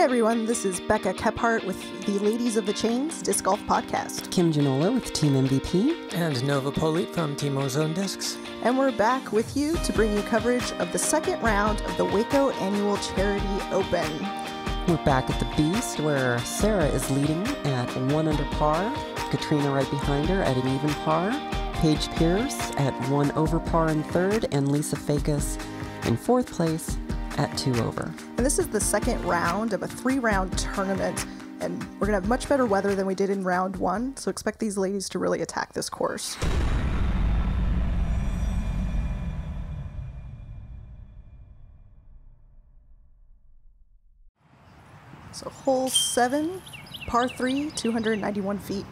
Hey everyone, this is Becca Kephart with the Ladies of the Chains Disc Golf Podcast. Kim Janola with Team MVP. And Nova Polite from Team Ozone Discs. And we're back with you to bring you coverage of the second round of the Waco Annual Charity Open. We're back at the Beast, where Sarah is leading at 1 under par, Catrina right behind her at an even par, Paige Pierce at 1 over par in third, and Lisa Fajkus in fourth place at 2 over. And this is the second round of a 3-round tournament, and we're going to have much better weather than we did in round 1, so expect these ladies to really attack this course. So hole 7, par 3, 291 feet.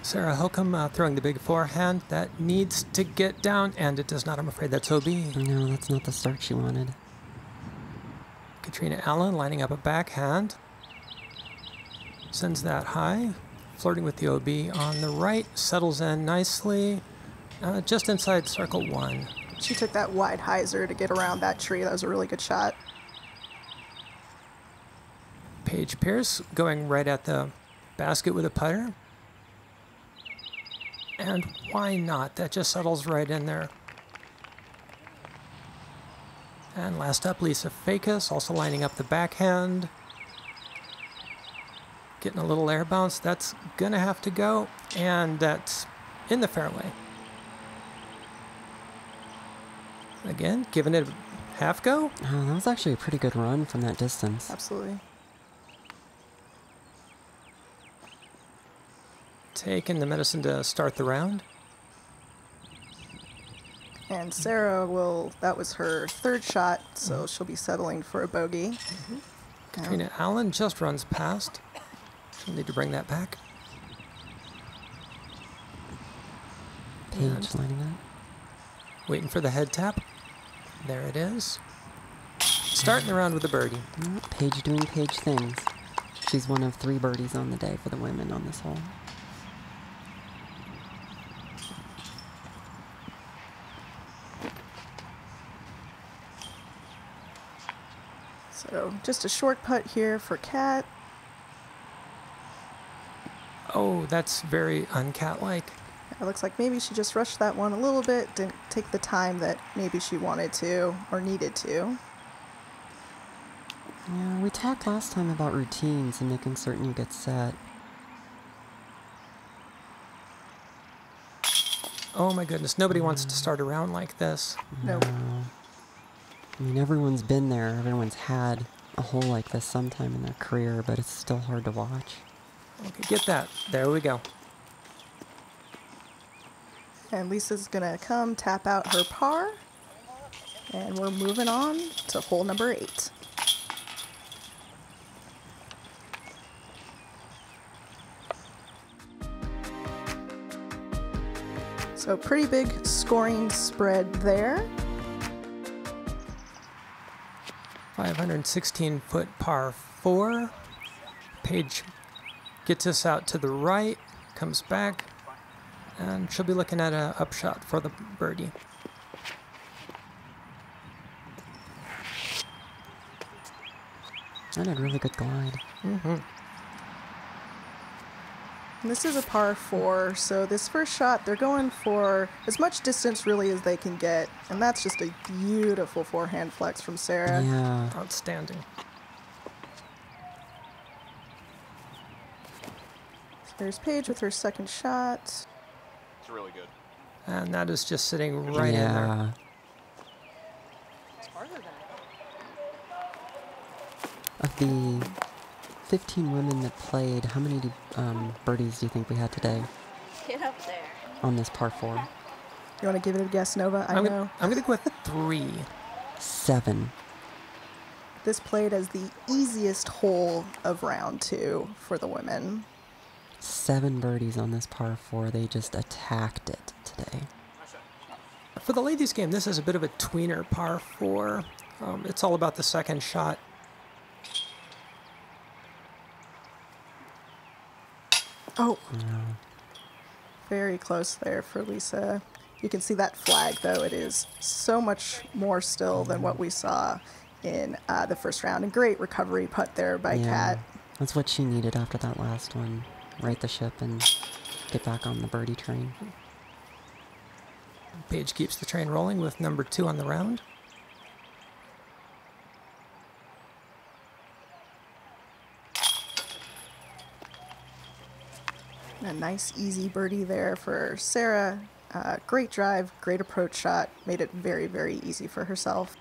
Sarah Hokom throwing the big forehand. That needs to get down, and it does not. I'm afraid that's OB. No, that's not the start she wanted. Catrina Allen lining up a backhand. Sends that high. Flirting with the OB on the right. Settles in nicely. Just inside circle 1. She took that wide hyzer to get around that tree. That was a really good shot. Paige Pierce going right at the basket with a putter. And why not? That just settles right in there. And last up, Lisa Fajkus, also lining up the backhand. Getting a little air bounce. That's going to have to go. And that's in the fairway. Again, giving it a half go. Oh, that was actually a pretty good run from that distance. Absolutely. Taking the medicine to start the round. And Sarah that was her third shot, so she'll be settling for a bogey. Catrina Allen just runs past. She'll need to bring that back. Paige lining up. Waiting for the head tap. There it is. Starting the round with a birdie. Paige doing Paige things. She's one of 3 birdies on the day for the women on this hole. So just a short putt here for Cat. Oh, that's very uncat-like. It looks like maybe she just rushed that one a little bit, didn't take the time that maybe she wanted to or needed to. Yeah, we talked last time about routines and making certain you get set. Oh my goodness, nobody wants to start a round like this. Nope. No. I mean, everyone's been there. Everyone's had a hole like this sometime in their career, but it's still hard to watch. Okay, get that. There we go. And Lisa's going to come tap out her par. And we're moving on to hole number 8. So pretty big scoring spread there. 516-foot par 4. Paige gets us out to the right, comes back, and she'll be looking at an upshot for the birdie. That had a really good glide. Mm-hmm. And this is a par 4, so this first shot, they're going for as much distance really as they can get. And that's just a beautiful forehand flex from Sarah. Yeah. Outstanding. So there's Paige with her second shot. It's really good. And that is just sitting right in there. Yeah. Of the 15 women that played, how many birdies do you think we had today? Get up there. On this par 4? You want to give it a guess, Nova? I know. I'm going to go with 3. 7. This played as the easiest hole of round 2 for the women. 7 birdies on this par 4. They just attacked it today. For the ladies' game, this is a bit of a tweener par 4. It's all about the second shot. Oh, Yeah. very close there for Lisa. You can see that flag, though. It is so much more still than what we saw in the first round. And great recovery putt there by Kat. That's what she needed after that last one. Right the ship and get back on the birdie train. Paige keeps the train rolling with number 2 on the round. A nice easy birdie there for Sarah. Great drive, great approach shot. Made it very, very easy for herself.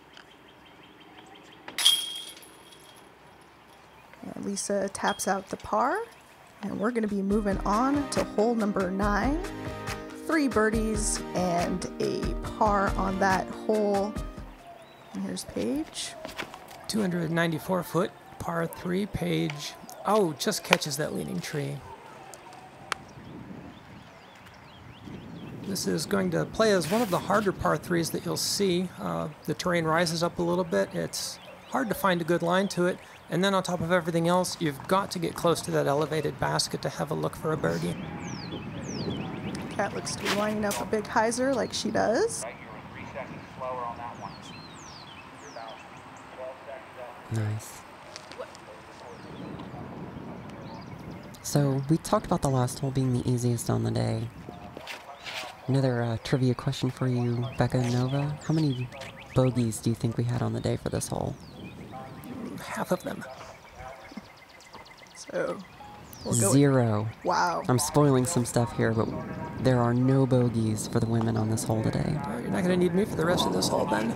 And Lisa taps out the par. And we're going to be moving on to hole number 9. 3 birdies and a par on that hole. And here's Paige. 294-foot, par 3, Paige. Oh, just catches that leaning tree. This is going to play as one of the harder par 3s that you'll see. The terrain rises up a little bit. It's hard to find a good line to it. And then on top of everything else, you've got to get close to that elevated basket to have a look for a birdie. Kat looks to be lining up a big hyzer like she does. Nice. So we talked about the last hole being the easiest on the day. Another trivia question for you, Becca and Nova. How many bogeys do you think we had on the day for this hole? Half of them. So we'll go 0. Wow. I'm spoiling some stuff here, but there are no bogeys for the women on this hole today. Oh, you're not going to need me for the rest of this hole then.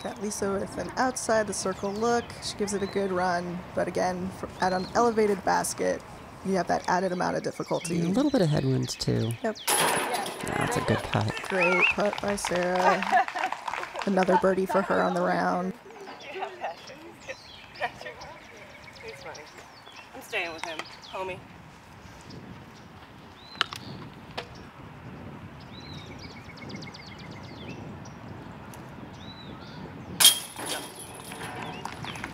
Got Lisa with an outside the circle look. She gives it a good run, but again, at an elevated basket, you have that added amount of difficulty. A little bit of headwinds too. Yep. That's a good putt. Great putt by Sarah. Another birdie for her on the round. He's funny. I'm staying with him, homie.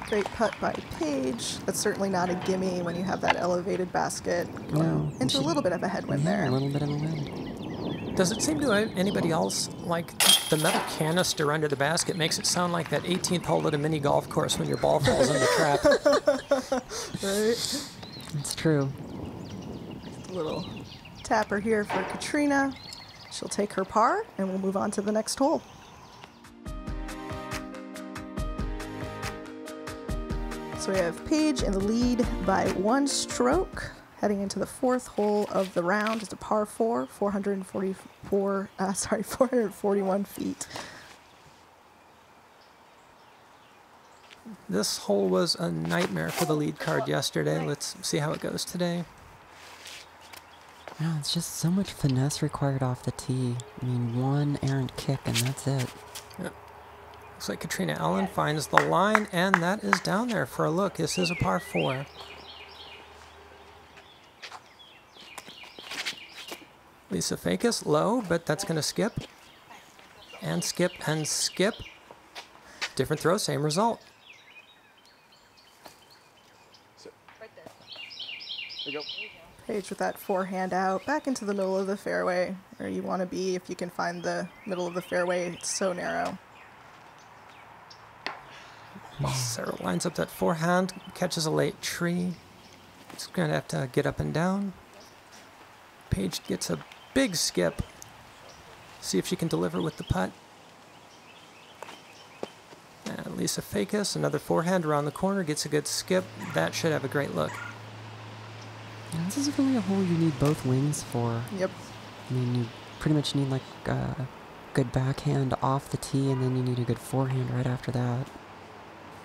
Great putt by Paige. That's certainly not a gimme when you have that elevated basket. No. Into a little bit of a headwind there. A little bit of a wind. Does it seem to anybody else like the metal canister under the basket makes it sound like that 18th hole at a mini golf course when your ball falls in the trap? Right? It's true. A little tapper here for Catrina. She'll take her par, and we'll move on to the next hole. So we have Paige in the lead by 1 stroke, heading into the 4th hole of the round. It's a par 4, 441 feet. This hole was a nightmare for the lead card yesterday. Let's see how it goes today. No, it's just so much finesse required off the tee. I mean, 1 errant kick and that's it. Yep. Looks like Catrina Allen finds the line, and that is down there for a look. This is a par 4. Lisa Fajkus, low, but that's going to skip. And skip and skip. Different throw, same result. Right there. There you go. Paige with that forehand out, back into the middle of the fairway, where you want to be if you can find the middle of the fairway. It's so narrow. Sarah lines up that forehand, catches a late tree. It's going to have to get up and down. Paige gets a big skip. See if she can deliver with the putt. And Lisa Fajkus, another forehand around the corner, gets a good skip. That should have a great look. Yeah, this is really a hole you need both wings for. Yep. I mean, you pretty much need like a good backhand off the tee, and then you need a good forehand right after that.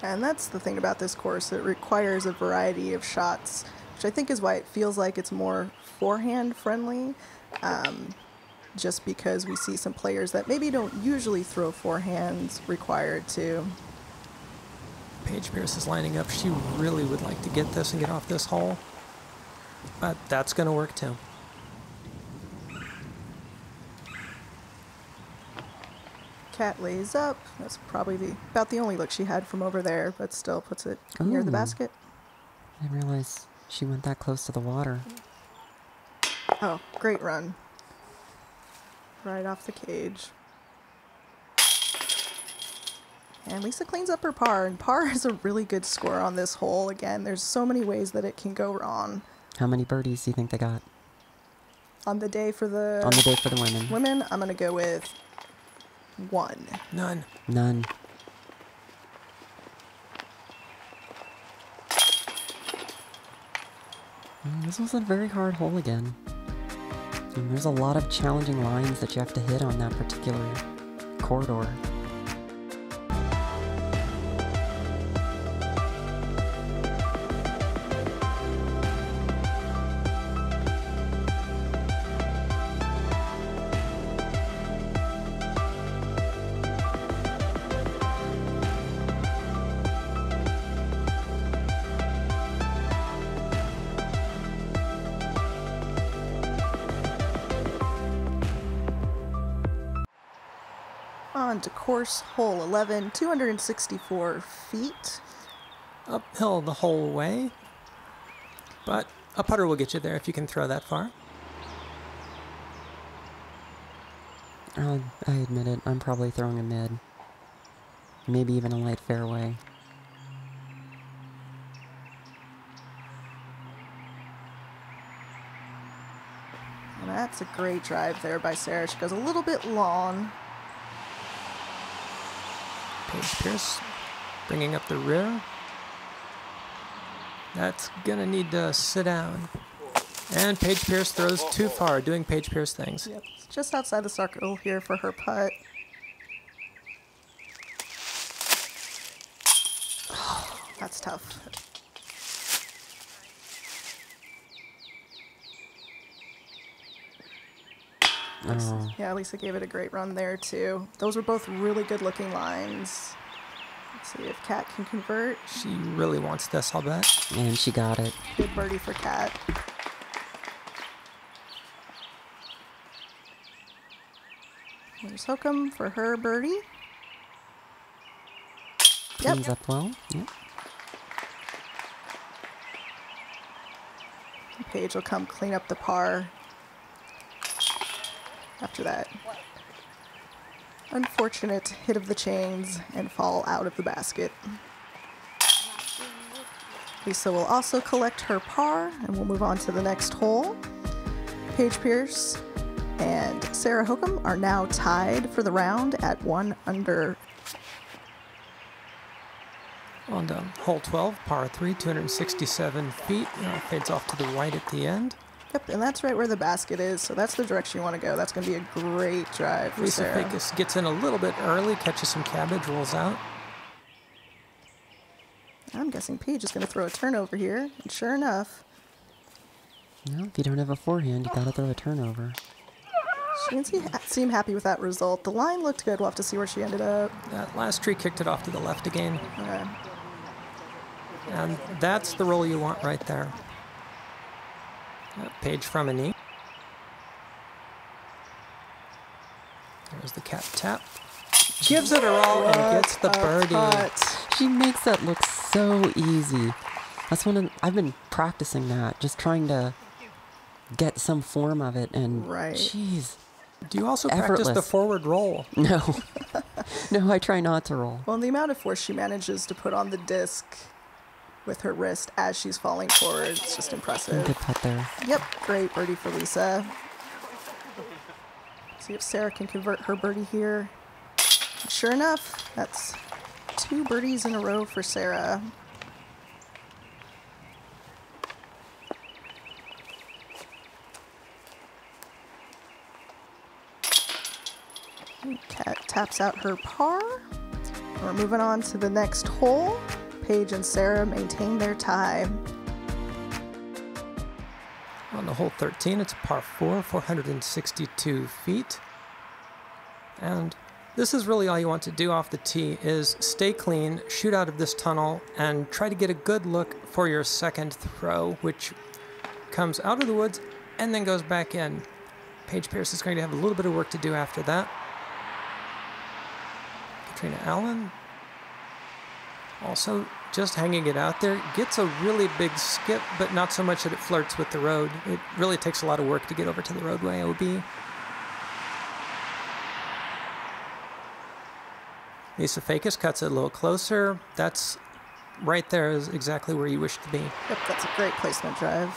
And that's the thing about this course. It requires a variety of shots, which I think is why it feels like it's more forehand friendly. Just because we see some players that maybe don't usually throw forehands required to. Paige Pierce is lining up. She really would like to get this and get off this hole. But that's going to work too. Kat lays up. That's probably about the only look she had from over there, but still puts it near the basket. I didn't realize she went that close to the water. Oh, great run. Right off the cage. And Lisa cleans up her par, and par is a really good score on this hole. Again, there's so many ways that it can go wrong. How many birdies do you think they got? On the day for the... On the day for the women. Women, I'm going to go with 1. None. None. This was a very hard hole again. And there's a lot of challenging lines that you have to hit on that particular corridor. On to course hole 11, 264 feet. Uphill the whole way, but a putter will get you there if you can throw that far. I admit it, I'm probably throwing a mid. Maybe even a light fairway. And that's a great drive there by Sarah. She goes a little bit long. Paige Pierce bringing up the rear. That's gonna need to sit down. And Paige Pierce throws too far, doing Paige Pierce things. Yep, it's just outside the circle here for her putt. That's tough. Oh. Yeah, Lisa gave it a great run there too. Those were both really good looking lines. Let's see if Kat can convert. She really wants this, I'll bet. And she got it. Good birdie for Kat. There's Hokom for her birdie. Cleans up well. Yep. Paige will come clean up the par after that unfortunate hit of the chains and fall out of the basket. Lisa will also collect her par, and we'll move on to the next hole. Paige Pierce and Sarah Hokom are now tied for the round at 1 under. On to hole 12, par 3, 267 feet. Fades off to the right at the end. Yep, and that's right where the basket is, so that's the direction you want to go. That's going to be a great drive for Lisa Sarah. Fajkus gets in a little bit early, catches some cabbage, rolls out. I'm guessing Paige is going to throw a turnover here, and sure enough, No, if you don't have a forehand, you gotta throw a turnover. she didn't seem happy with that result. The line looked good. We'll have to see where she ended up. That last tree kicked it off to the left again. Okay. And that's the roll you want right there. Paige from a knee. There's the cat tap. Gives it her all and gets the birdie. Putt. She makes that look so easy. That's I've been practicing that, just trying to get some form of it, and Right. jeez. Do you also practice the Effortless. forward roll? No. No, I try not to roll. Well, the amount of force she manages to put on the disc with her wrist as she's falling forward, it's just impressive. Good putt there. Yep, great birdie for Lisa. See if Sarah can convert her birdie here. Sure enough, that's 2 birdies in a row for Sarah. Kat taps out her par. We're moving on to the next hole. Paige and Sarah maintain their tie. On the hole 13, it's a par 4, 462 feet. And this is really all you want to do off the tee is stay clean, shoot out of this tunnel, and try to get a good look for your second throw, which comes out of the woods and then goes back in. Paige Pierce is going to have a little bit of work to do after that. Catrina Allen Also, just hanging it out there gets a really big skip, but not so much that it flirts with the road. It really takes a lot of work to get over to the roadway OB. Lisa Fajkus cuts it a little closer. That's right there is exactly where you wish to be. Yep, that's a great placement drive.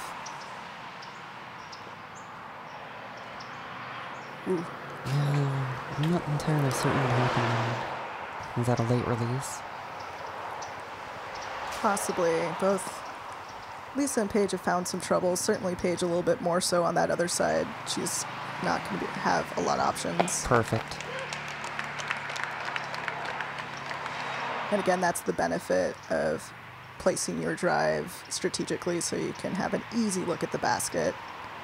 Ooh. Yeah, I'm not entirely certain what happened there. Was that a late release? Possibly. Both Lisa and Paige have found some trouble. Certainly Paige a little bit more so on that other side. She's not going to have a lot of options. Perfect. And again, that's the benefit of placing your drive strategically so you can have an easy look at the basket.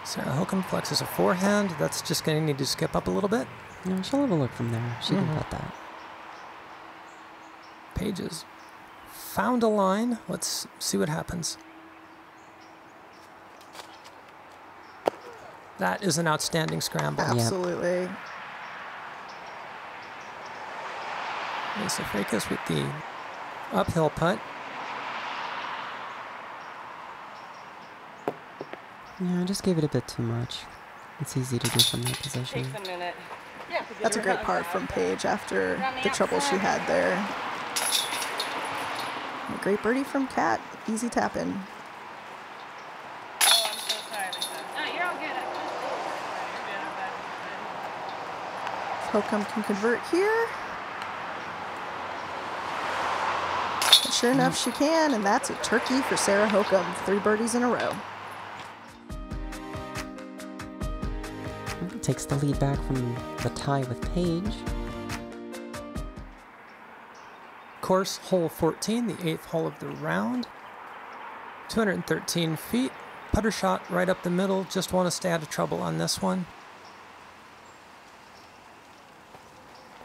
Sarah Hokom flexes a forehand. That's just going to need to skip up a little bit. No, she'll have a look from there. She can cut that. Paige's found a line. Let's see what happens. That is an outstanding scramble. Absolutely. Yep. Lisa Fajkus with the uphill putt. Yeah, I just gave it a bit too much. It's easy to do from that position. Takes a minute. That's a great par from Paige after the trouble she had there. A great birdie from Kat. Easy tap in. Oh, I'm so sorry, Lisa. No, you're all good. Hokom can convert here. And sure enough, she can, and that's a turkey for Sarah Hokom. 3 birdies in a row. Takes the lead back from the tie with Paige. Course hole 14, the 8th hole of the round. 213 feet. Putter shot right up the middle. Just want to stay out of trouble on this one.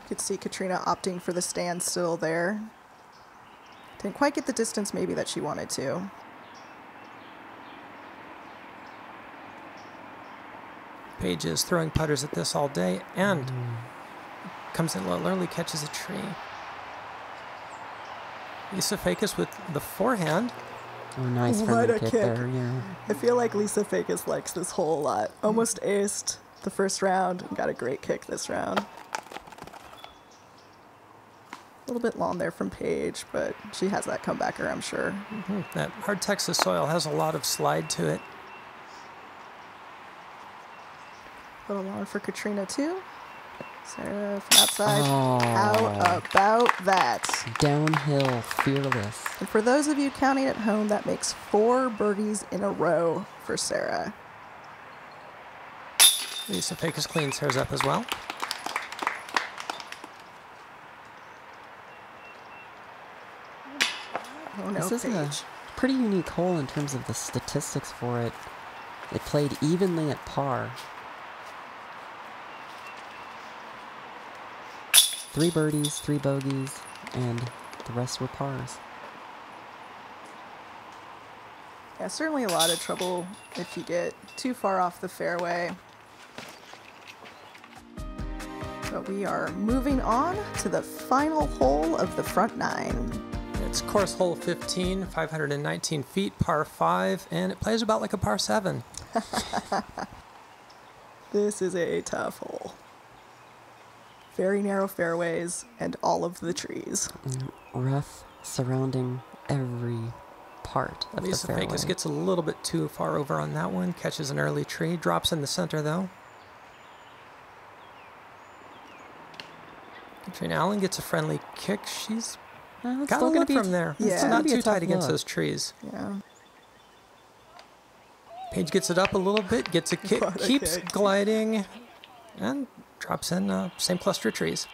You could see Catrina opting for the standstill there. Didn't quite get the distance maybe that she wanted to. Paige is throwing putters at this all day and comes in a little early, catches a tree. Lisa Fajkus with the forehand. Oh, nice What friendly a kick kick. there, yeah. I feel like Lisa Fajkus likes this hole a lot. Almost aced the first round and got a great kick this round. A little bit long there from Paige, but she has that comebacker, I'm sure. That hard Texas soil has a lot of slide to it. Little long for Catrina too. Sarah from outside. Oh. How about that? Downhill, fearless. And for those of you counting at home, that makes 4 birdies in a row for Sarah. Lisa Fajkus cleans hers up as well. Oh no, This is a Paige. pretty unique hole in terms of the statistics for it. It played evenly at par. 3 birdies, 3 bogeys, and the rest were pars. Yeah, certainly a lot of trouble if you get too far off the fairway. But we are moving on to the final hole of the front 9. It's course hole 15, 519 feet, par 5, and it plays about like a par 7. This is a tough hole. Very narrow fairways and all of the trees. Rough surrounding every part of Lisa the fairway. Fajkus gets a little bit too far over on that one, catches an early tree, drops in the center though. Catrina Allen gets a friendly kick. She's It's got a still gonna look be from there. Yeah. It's gonna not be a too tough tight against look. those trees. Yeah. Paige gets it up a little bit, gets a kick, What a keeps kick. gliding, and drops in same cluster of trees.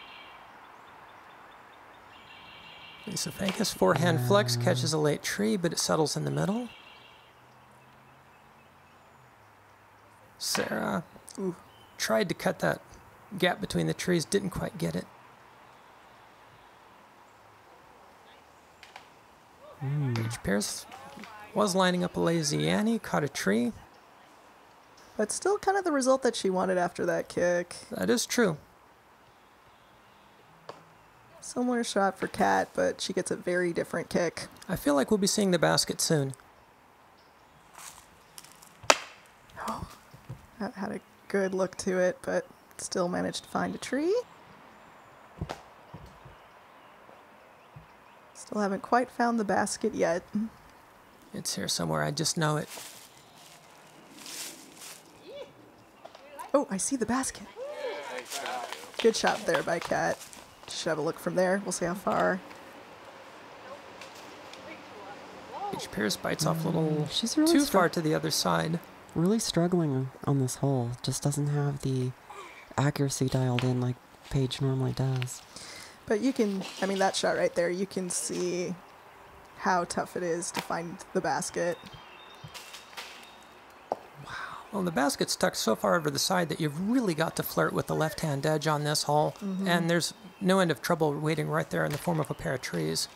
Lisa Fajkus, forehand flex, catches a late tree, but it settles in the middle. Sarah tried to cut that gap between the trees, didn't quite get it. Paige Pierce was lining up a lazy Annie, caught a tree. But still kind of the result that she wanted after that kick. That is true. Similar shot for Kat, but she gets a very different kick. I feel like we'll be seeing the basket soon. Oh, that had a good look to it, but still managed to find a tree. Still haven't quite found the basket yet. It's here somewhere, I just know it. Oh, I see the basket. Good shot there by Kat. Should have a look from there. We'll see how far. Paige Pierce bites off a little She's really too far to the other side. Really struggling on this hole. Just doesn't have the accuracy dialed in like Paige normally does. But you can, I mean, that shot right there, you can see how tough it is to find the basket. Well, the basket's tucked so far over the side that you've really got to flirt with the left-hand edge on this hole. And there's no end of trouble waiting right there in the form of a pair of trees.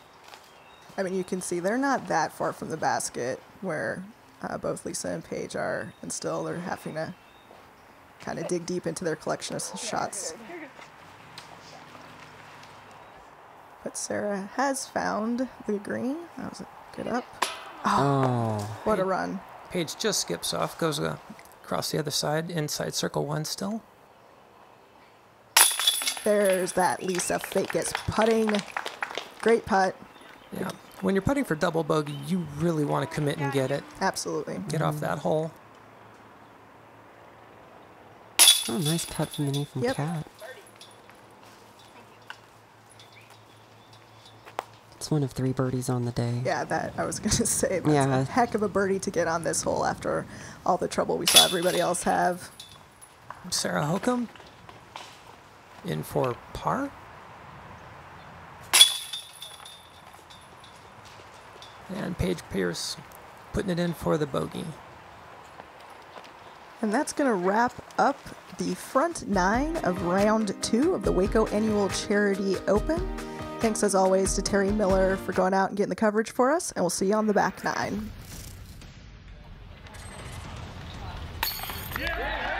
I mean, you can see they're not that far from the basket where both Lisa and Paige are, and still they're having to kind of dig deep into their collection of shots. But Sarah has found the green. That was a good up. Oh. What a run. Paige just skips off, goes across the other side, inside circle one still. There's that Lisa Fajkus putting. Great putt. Yeah. When you're putting for double bogey, you really want to commit and get it. Absolutely. Get off that hole. Oh, nice putt from the knee from Yep. Kat. It's one of 3 birdies on the day. Yeah, that I was going to say. That's Yeah. a heck of a birdie to get on this hole after all the trouble we saw everybody else have. Sarah Hokom in for par. And Paige Pierce putting it in for the bogey. And that's going to wrap up the front 9 of round 2 of the Waco Annual Charity Open. Thanks as always to Terry Miller for going out and getting the coverage for us, and we'll see you on the back 9. Yeah!